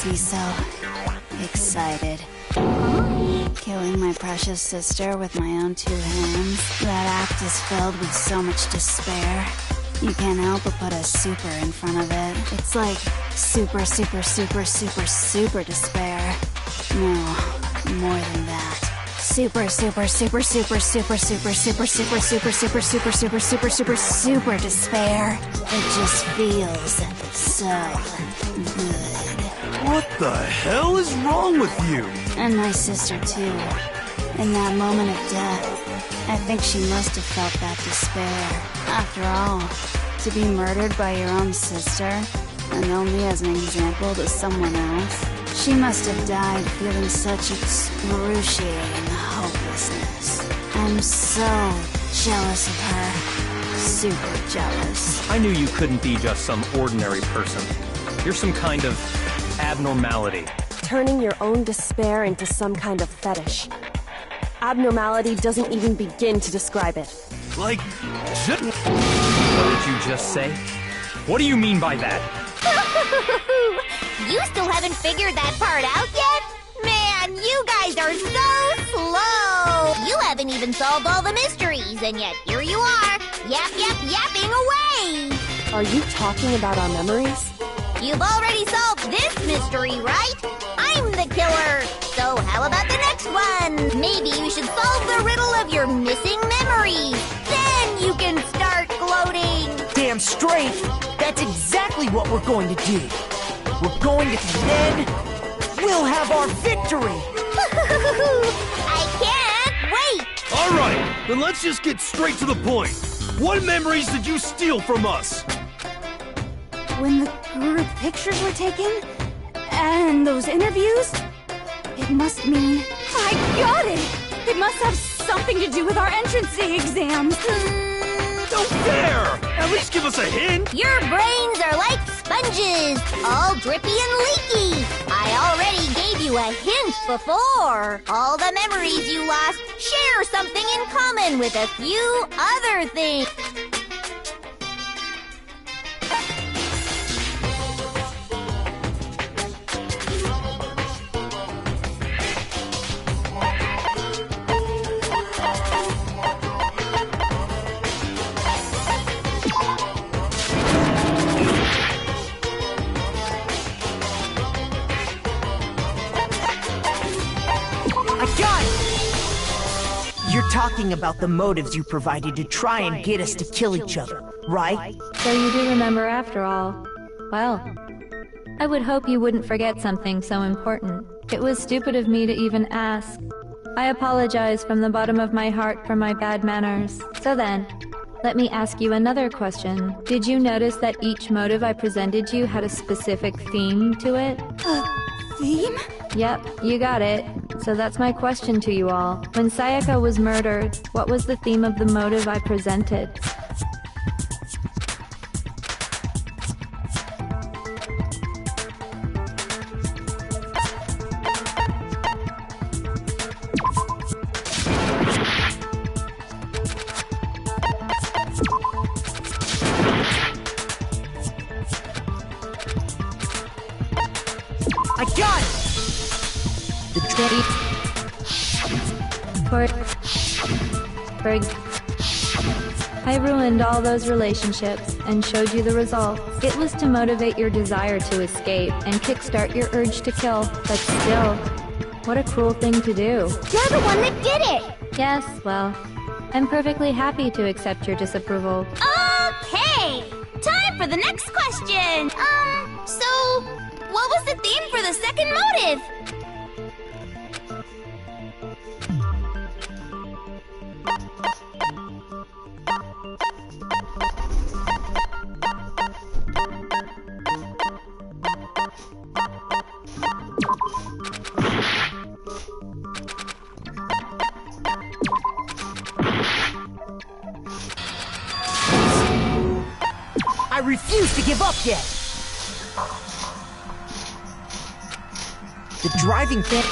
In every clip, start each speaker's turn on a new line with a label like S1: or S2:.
S1: He's so excited. Killing my precious sister with my own two hands. That act is filled with so much despair. You can't help but put a super in front of it. It's like super, super, super, super, super despair. No, more than that. Super, super, super, super, super, super, super, super, super, super, super, super, super, super, super despair. It just feels so good.
S2: What the hell is wrong with you?
S1: And my sister too. In that moment of death, I think she must have felt that despair. After all, to be murdered by your own sister, and only as an example to someone else, she must have died feeling such excruciating hopelessness. I'm so jealous of her. Super jealous.
S3: I knew you couldn't be just some ordinary person. You're some kind of abnormality.
S4: Turning your own despair into some kind of fetish. Abnormality doesn't even begin to describe it.
S2: Like,
S3: What did you just say? What do you mean by that?
S5: You still haven't figured that part out yet? Man, you guys are so slow! You haven't even solved all the mysteries, and yet here you are, yapping away!
S4: Are you talking about our memories?
S5: You've already solved this mystery, right? I'm the killer! So how about the next one? Maybe you should solve the riddle of your missing memories. Then you can start gloating!
S6: Damn straight! That's exactly what we're going to do! We're going to then we'll have our victory!
S5: I can't wait!
S2: alright, then let's just get straight to the point. What memories did you steal from us?
S1: When the group pictures were taken, and those interviews, it must mean... I got it! It must have something to do with our entrance exams.
S2: No fair! At least give us a hint!
S5: Your brains are like sponges, all drippy and leaky. I already gave you a hint before. All the memories you lost share something in common with a few other things.
S6: You're talking about the motives you provided to try and get us to kill each other, right?
S7: So you do remember after all. Well, I would hope you wouldn't forget something so important. It was stupid of me to even ask. I apologize from the bottom of my heart for my bad manners. So then, let me ask you another question. Did you notice that each motive I presented you had a specific theme to it?
S1: Theme?
S7: Yep, you got it. So that's my question to you all. When Sayaka was murdered, what was the theme of the motive I presented?
S6: I got it!
S7: I ruined all those relationships and showed you the results. It was to motivate your desire to escape and kickstart your urge to kill. But still, what a cruel thing to do.
S5: You're the one that did it!
S7: Yes, well, I'm perfectly happy to accept your disapproval.
S5: Okay! Time for the next question! So, what was the theme for the second motive?
S6: I refuse to give up yet! The driving thing...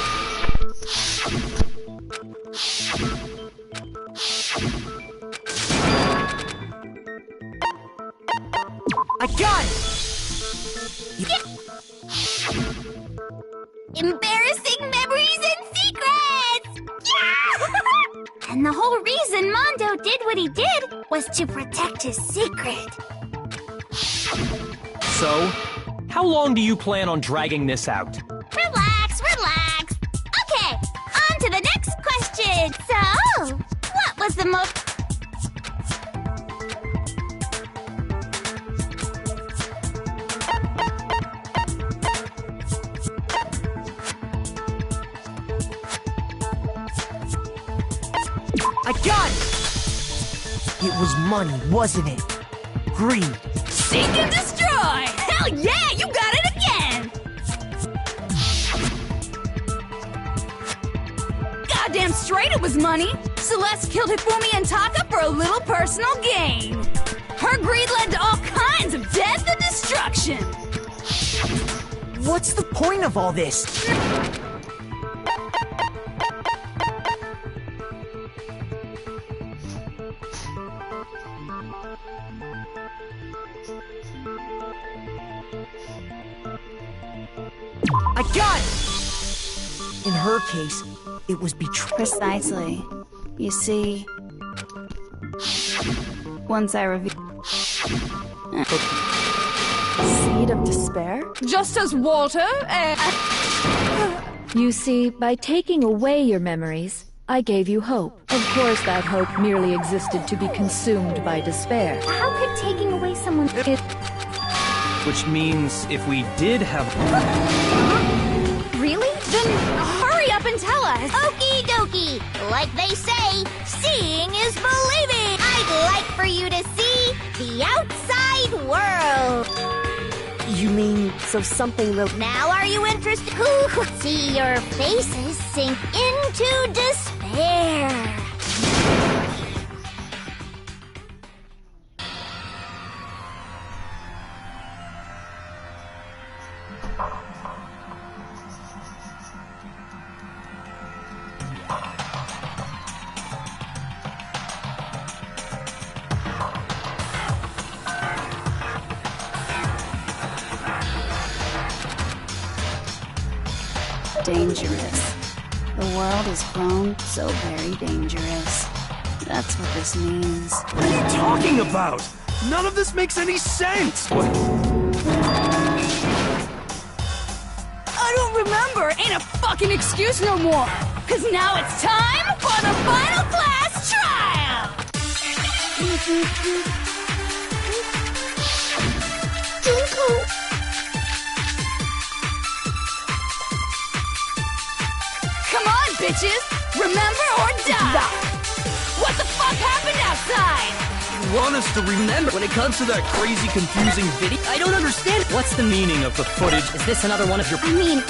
S6: I got it!
S5: Embarrassing memories and secrets! Yeah! And the whole reason Mondo did what he did was to protect his secret.
S3: So, how long do you plan on dragging this out?
S5: Relax, relax. Okay, on to the next question. So, what was the most...
S6: I got it! It was money, wasn't it? Greed.
S8: Seek and destroy! Hell yeah, you got it again! Goddamn straight it was money! Celeste killed Hifumi and Taka for a little personal gain. Her greed led to all kinds of death and destruction.
S6: What's the point of all this? I got it! In her case, it was betrayal.
S1: Precisely. You see, once I reveal...
S4: Seed of despair?
S8: Just as Walter and...
S7: You see, by taking away your memories, I gave you hope. Of course, that hope merely existed to be consumed by despair.
S5: How could taking away someone's...
S3: Which means if we did have...
S5: Really?
S8: Then hurry up and tell us!
S5: Okie dokie! Like they say, seeing is believing! I'd like for you to see the outside world!
S4: You mean, so something will...
S5: Now are you interested? Ooh, see your faces sink into despair!
S1: Dangerous. The world has grown so very dangerous. That's what this means.
S2: What are you talking about? None of this makes any sense! What?
S8: I don't remember! Ain't a fucking excuse no more! Cause now it's time for the final class trial!
S5: Junko!
S8: Come on, bitches! Remember or die! What the fuck happened outside?
S2: You want us to remember when it comes to that crazy, confusing video? I don't understand.
S3: What's the meaning of the footage?
S6: Is this another one of your...
S5: I mean,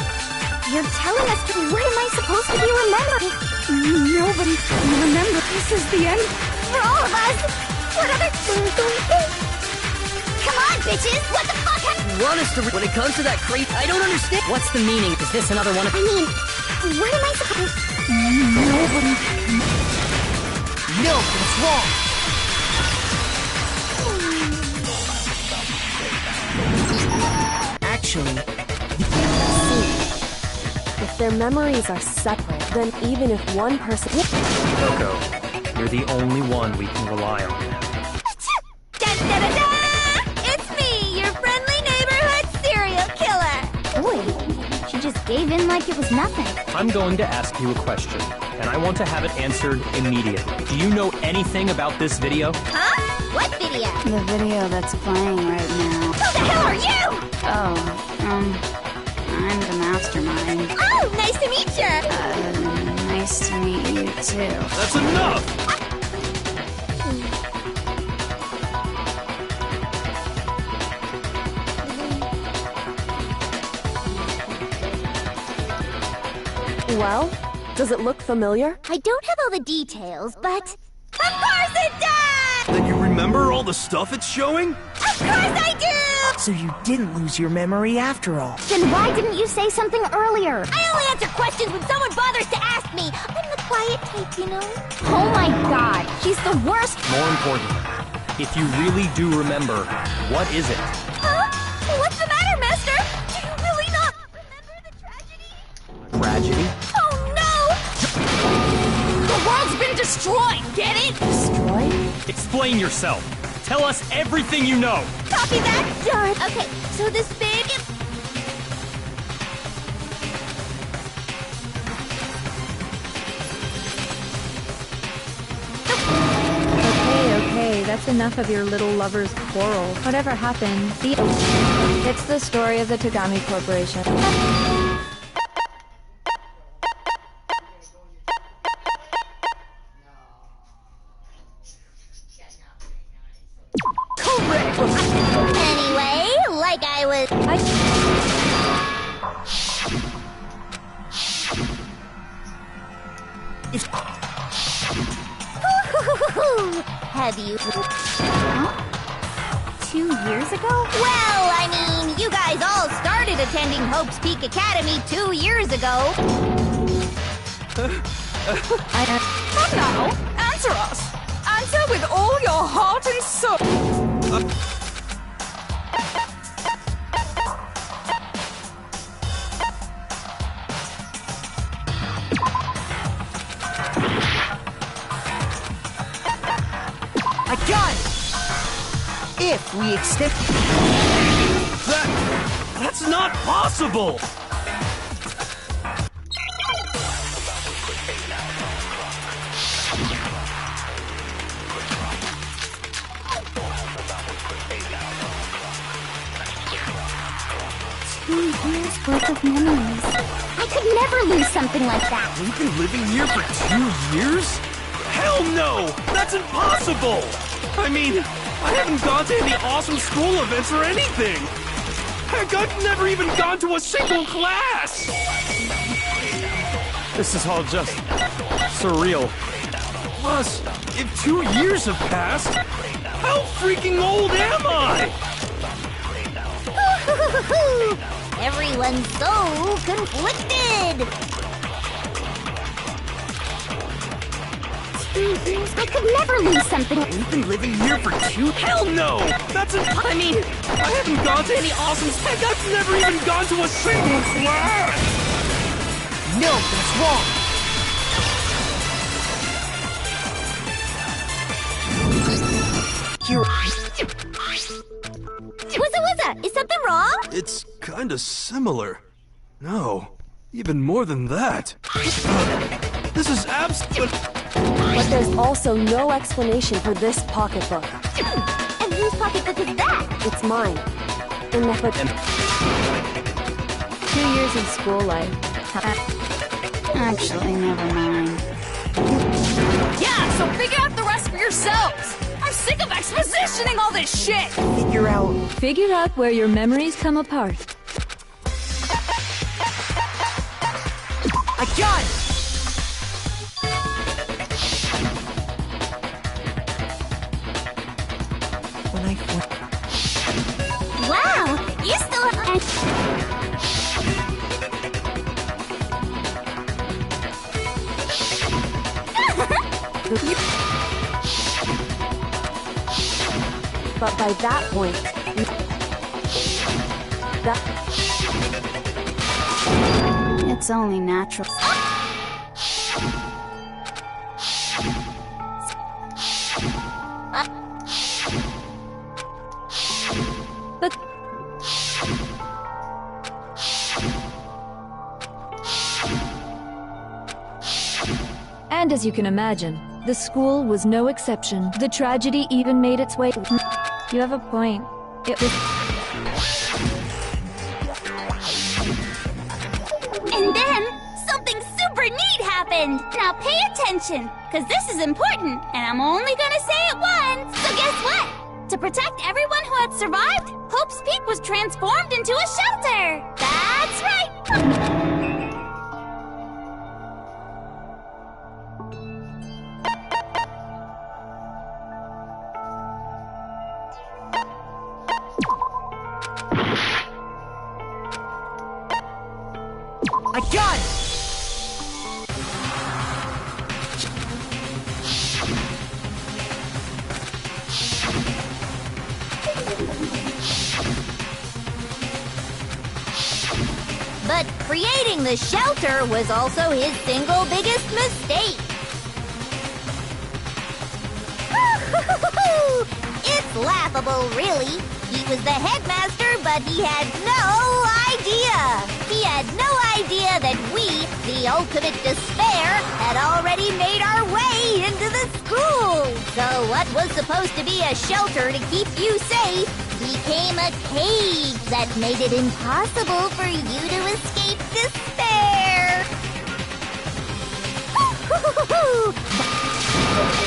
S5: you're telling us what am I supposed to be remembering?
S8: Nobody remember. This is the end.
S5: For all of us! What other... Come on, bitches! What the fuck happened?
S6: You want us to... When it comes to that crate, I don't understand. What's the meaning? Is this another one of...
S5: I mean, what am I supposed...
S8: Nobody.
S6: No, it's wrong. Actually...
S4: If their memories are separate, then even if one person...
S3: Coco, you're the only one we can rely on.
S5: Da-da-da-da! It's me, your friendly neighborhood serial killer! Boy, she just gave in like it was nothing.
S3: I'm going to ask you a question, and I want to have it answered immediately. Do you know anything about this video?
S5: Huh? What video?
S1: The video that's playing right now.
S5: Who the hell are you?
S1: Oh, I'm the mastermind.
S5: Oh, nice to meet you!
S1: Nice to meet you too.
S2: That's enough!
S4: Well, does it look familiar?
S5: I don't have all the details, but... Of course it does!
S2: Then you remember all the stuff it's showing?
S5: Of course I do!
S6: So you didn't lose your memory after all.
S5: Then why didn't you say something earlier? I only answer questions when someone bothers to ask me. I'm the quiet type, you know? Oh my god, she's the worst.
S3: More importantly, if you really do remember, what is it?
S5: Huh? What's the matter, mister? Do you really not remember the tragedy?
S3: tragedy?
S8: Oh no! The world's been destroyed, get it?
S4: Destroyed?
S3: Explain yourself. Tell us everything you know.
S5: Copy that! Done! Okay, so this big...
S7: Okay, that's enough of your little lover's quarrel. Whatever happened, it's the story of the Tagami Corporation.
S5: Anyway, like I was... Have you... Huh? 2 years ago? Well, I mean, you guys all started attending Hope's Peak Academy 2 years ago.
S8: Come now, answer us. Answer with all your heart and soul.
S6: I got it! If we extend...
S2: That's not possible!
S5: Worth of memories. I could never lose something like that.
S2: We've been living here for 2 years? Hell no! That's impossible! I mean, I haven't gone to any awesome school events or anything! Heck, I've never even gone to a single class! This is all just surreal. Plus, if 2 years have passed, how freaking old am I?
S5: Everyone's so conflicted. 2 years? I could never lose something.
S2: We've been living here for 2? Hell no! That's I mean, I haven't gone to any awesome... Heck, I've never even gone to a single class!
S6: No, that's wrong! You're...
S5: Wuzza, is something wrong?
S2: It's kinda similar. No, even more than that. This is absolute...
S4: But there's also no explanation for this pocketbook.
S5: And whose pocketbook is that?
S4: It's mine. And that
S7: 2 years of school life.
S1: Actually, never mind.
S8: Yeah, so figure out the rest for yourselves. I'm sick of expositioning all this shit.
S7: Figure out where your memories come apart.
S6: I got it! When I...
S5: Wow, you still have...
S4: But by that point,
S1: It's only natural.
S7: But and as you can imagine, the school was no exception. The tragedy even made its way. You have a point. It was.
S5: And then, something super neat happened! Now pay attention, because this is important, and I'm only gonna say it once! So guess what? To protect everyone who had survived, Hope's Peak was transformed into a shelter! That's right!
S6: I got it!
S5: But creating the shelter was also his single biggest mistake. It's laughable, really. He was the headmaster, but he had no idea. He had no idea that we, the ultimate despair, had already made our way into the school. So what was supposed to be a shelter to keep you safe became a cage that made it impossible for you to escape despair.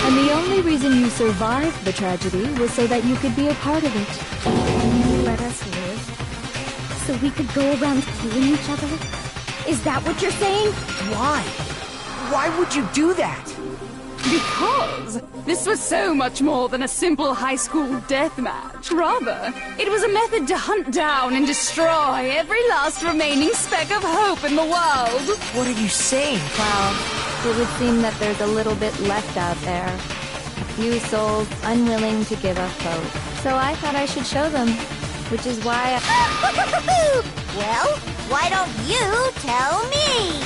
S7: And the only reason you survived the tragedy was so that you could be a part of it.
S9: You let us live? So we could go around killing each other? Is that what you're saying?
S6: Why? Why would you do that?
S8: Because this was so much more than a simple high school deathmatch. Rather, it was a method to hunt down and destroy every last remaining speck of hope in the world.
S6: What are you saying?
S7: Well, it would seem that there's a little bit left out there. A few souls unwilling to give up hope. So I thought I should show them, which is why
S5: Well, why don't you tell me?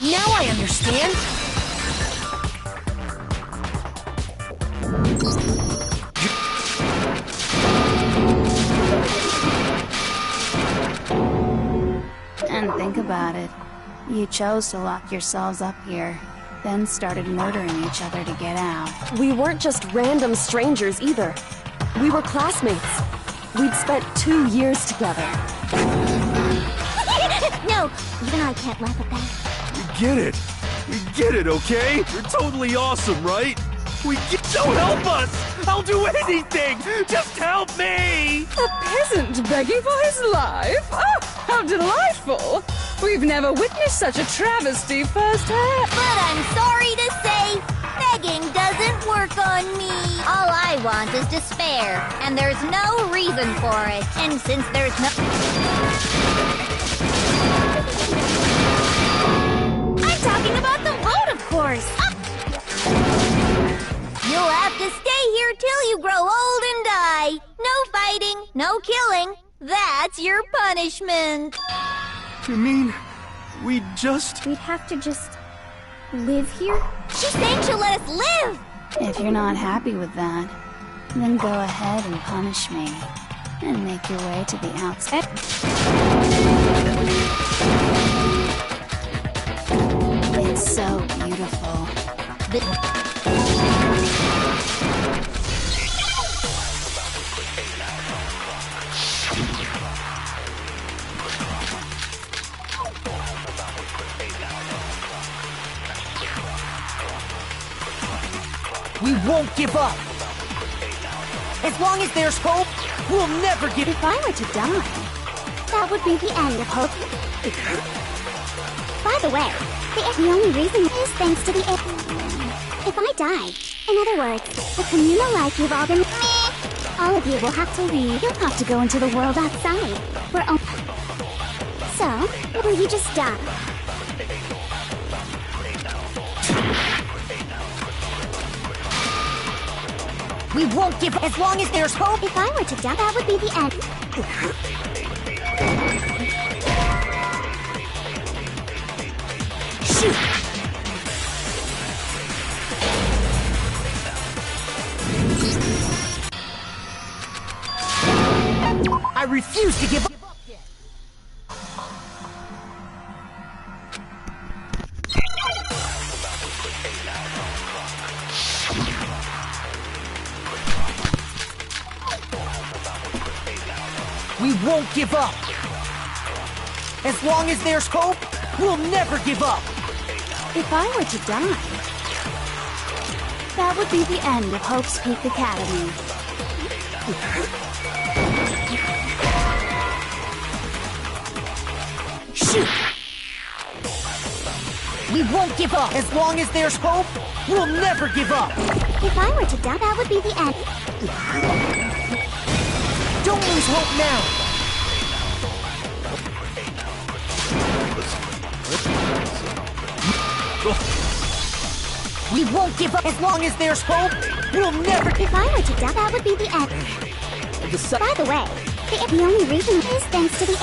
S6: Now I understand.
S1: And think about it. You chose to lock yourselves up here, then started murdering each other to get out.
S4: We weren't just random strangers either. We were classmates. We'd spent 2 years together.
S9: No, even I can't laugh at that.
S2: Get it. We get it, okay? You're totally awesome, right? Don't help us! I'll do anything! Just help me!
S8: A peasant begging for his life? Oh, how delightful! We've never witnessed such a travesty firsthand.
S5: But I'm sorry to say, begging doesn't work on me. All I want is despair, and there's no reason for it. And since there's no... I'm talking about the vote, of course. You'll have to stay here till you grow old and die. No fighting, no killing. That's your punishment.
S2: You mean, we'd
S9: have to just live here?
S5: She's saying she'll let us live.
S1: If you're not happy with that, then go ahead and punish me. And make your way to the outside. It's so beautiful.
S6: We won't give up. As long as there's hope, we'll never give up.
S9: If I were to die, that would be the end of hope. By the way, the only reason is thanks to the... If I die, in other words, the communal life you've all been... All of you will have to leave. You'll have to go into the world outside. So, will you just die?
S6: We won't give up as long as there's hope.
S9: If I were to die, that would be the end.
S6: Shoot! I refuse to give up. We won't give up. As long as there's hope, we'll never give up.
S1: If I were to die, that would be the end of Hope's Peak Academy.
S6: Shoot! We won't give up. As long as there's hope, we'll never give up.
S9: If I were to die, that would be the end.
S6: Don't lose hope now. We won't give up. As long as there's hope, we'll never.
S9: If I were to die, that would be the end. By the way, the only reason is thanks to the...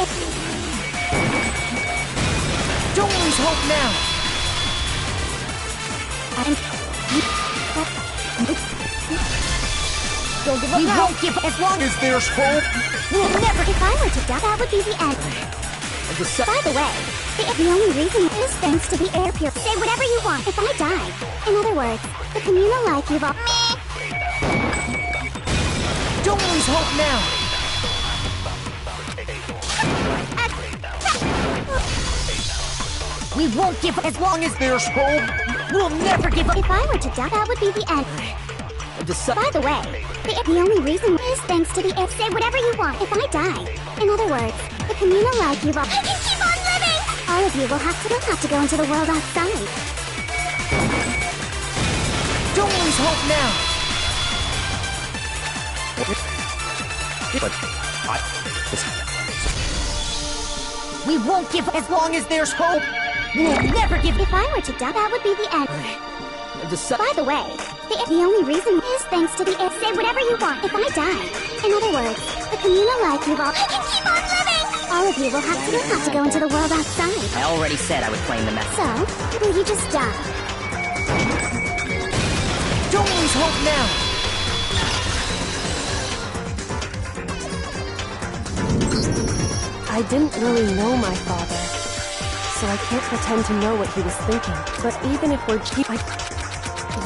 S6: Don't lose hope now.
S9: Don't give up
S6: We
S9: now.
S6: won't give up. As long as there's hope, we'll never.
S9: If I were to die, that would be the end. By the way, the only reason is thanks to the air pure. Say whatever you want if I die. In other words, the communal life you've all...
S6: Don't lose hope now. We won't give up. As long as there's hope, we'll never give up.
S9: If I were to die, that would be the end. By the way, the only reason is thanks to the air. Say whatever you want if I die. In other words, the communal life you've all... I can keep on living! All of you will have to go into the world outside.
S6: Don't lose hope now. We won't give up. As long as there's hope, we'll never give up.
S9: If I were to die, that would be the end. By the way, the only reason is thanks to the air. Say whatever you want if I die. In other words, the communal life you've all... I can keep on living! All of you will have to go into the world outside.
S10: I already said I would claim the message.
S9: So, will you just die?
S6: Don't lose hope now.
S4: I didn't really know my father, so I can't pretend to know what he was thinking. But even if we're...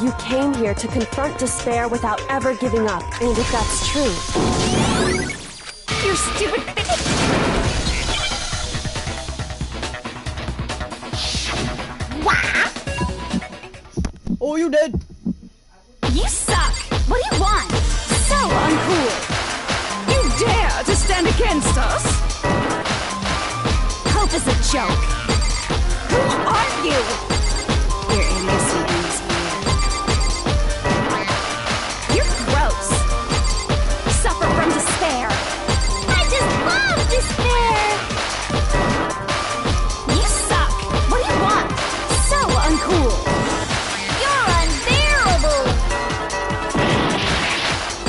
S4: You came here to confront despair without ever giving up. And if that's true...
S8: You stupid...
S6: Oh, you dead?
S8: You suck! What do you want? So uncool! You dare to stand against us? Hope is a joke. Who are you?
S1: Your innocent is
S8: You're gross. Suffer from despair.
S9: I just love despair!
S8: You suck! What do you want? So uncool!
S5: You're unbearable!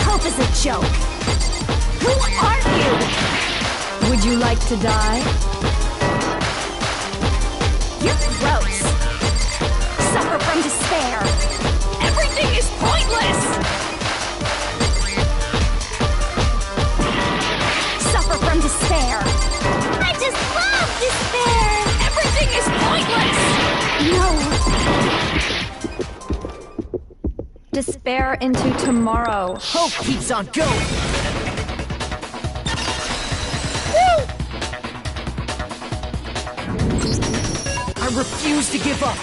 S8: Hope is a joke. Who are you? Would you like to die? You're gross. Suffer from despair. Everything is pointless! Suffer from despair.
S9: I just love despair!
S8: Everything is pointless! No. Despair into tomorrow.
S6: Hope keeps on going. I refuse to give up.